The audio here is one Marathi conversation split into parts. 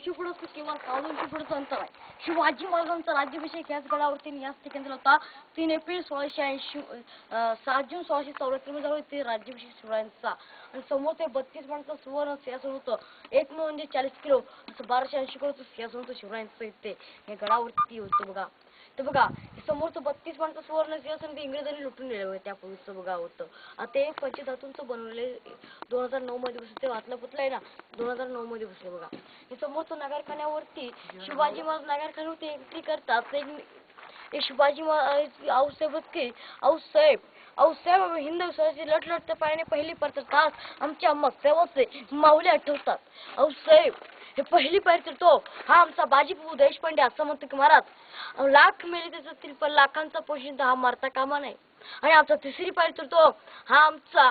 200 फुटाचं किंवा 250 फुटाचं अंतर आहे. शिवाजी महाराजांचा राज्याभिषेक याच गडावरती याच ठिकाणी झाला होता. 3 एप्रिल 1680 7 जून 1674 मध्ये झाला ते राज्याभिषेक शिवरायांचा. आणि समोर ते 32 माणसं सुवर्ण सिंहासन होतं. एक म्हणजे 40 किलो असं 1280 किलोचं सिंहासन होतं शिवरायांचं इथे हे गडावरती होतं बघा. तर बघा समोरचं 32 माणसं सुवर्ण सिंहासन ते इंग्रजांनी लुटून नेलं होतं त्यापूर्वीचं बघा होतं. आता ते पंचधातूंचं बनवले 2009 मध्ये बसले ते वाचलं पुतलं आहे ना 2009 मध्ये बसले बघा. हे समोरचं नगरखान्यावरती शिवाजी महाराज नगरखान्यावरती एंट्री करतात. ते शिवाजी महाराज आऊसाहेब हिंद विश्वाची लटलटत्या पायाने पहिली तास आमच्या मक्त्यावरचे माऊली आठवतात. आऊसाहेब हे पहिली पायरी चढतो हा आमचा बाजीप्रभू देशपांडे असं म्हणतो की महाराज लाख मेले त्याच्यातील पण लाखांचा पोशिंदा हा मारता कामा नाही. आणि आमचा तिसरी पायरी चढतो हा आमचा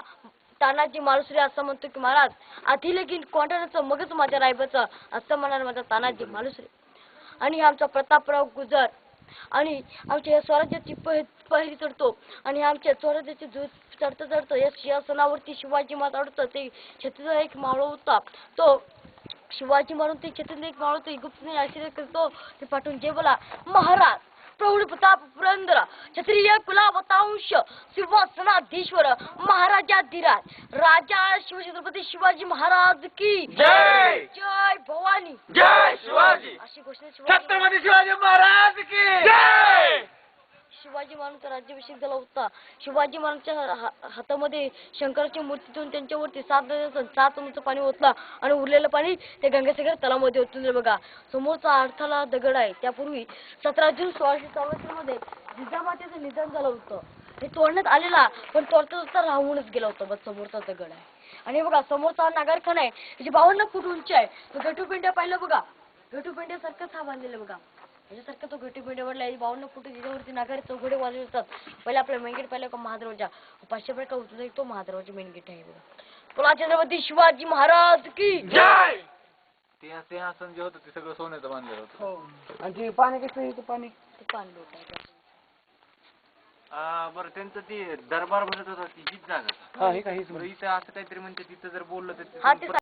तानाजी मालुसरे असं म्हणतो की महाराज आधी लगीन कोंढाण्याचं मगच माझ्या रायबाचं असं म्हणणार माझा तानाजी मालुसरे. आणि आमचा प्रतापराव गुजर आणि आमच्या स्वराज्याची पहिली चढतो आणि आमच्या स्वराज्याची चढतं या सिंहासनावरती शिवाजी महाराज अडतं ते छत्तीसचा एक मावळा होता. तो शिवाजी मारून ते छत्तीसचा एक मावळा तो गुप्तने आशीर्वाद करतो ते पाठवून जे बोला महाराज प्रौढ प्रताप पुरंदर क्षत्रिय कुलावतांश सिंहासनाधीश्वर महाराजाधिराज राजा शिवछत्रपती शिवाजी महाराज की जय. जय भवानी जय शिवाजी. अशी घोषणा छत्रपती शिवाजी महाराज की जय. शिवाजी महाराजांचा राज्याभिषेक झाला होता. शिवाजी महाराजांच्या हातामध्ये शंकराची मूर्ती ठेवून त्यांच्यावरती 7 उंच पाणी ओतला आणि उरलेलं पाणी ते गंगासागर तलावामध्ये ओतून बघा. समोरचा अडथळा दगड आहे. त्यापूर्वी 17 जून 1674 मध्ये जिजामातेचं निधन झालं होतं. हे तोडण्यात आलेला पण तोडता राहूनच गेला होता. बस समोरचा दगड आहे. आणि बघा समोरचा नगरखाना आहे त्याची 52 फूट उंची आहे. तो गटूपिंड्या पाहिलं बघा गटूपिंड्यासारखंच हा बांधलेला बघा याच्यासारखं तो गटूपिंड्यावरला 52 फूट त्याच्यावरती नागारे चौघडे वाजवले जातात. पहिले आपल्या मेन गेट पाहिलं का महादरवाजा 500 रुपये का उचलून तो महादरवाजा मेन गेट आहे बघा. बोला छत्रपती शिवाजी महाराज की जय. ते सिंहासन जे होतं ते सगळं सोन्याचं बांधलेलं होतं. हो आणि ते पाणी कसं आहे पाणी ते पाणी लोटायचं. बरं त्यांचं ते दरबार भरत होता ती हीच जागा. हा हे काही बरं इथं असं काहीतरी म्हणते तिथं जर बोललं तर हा ते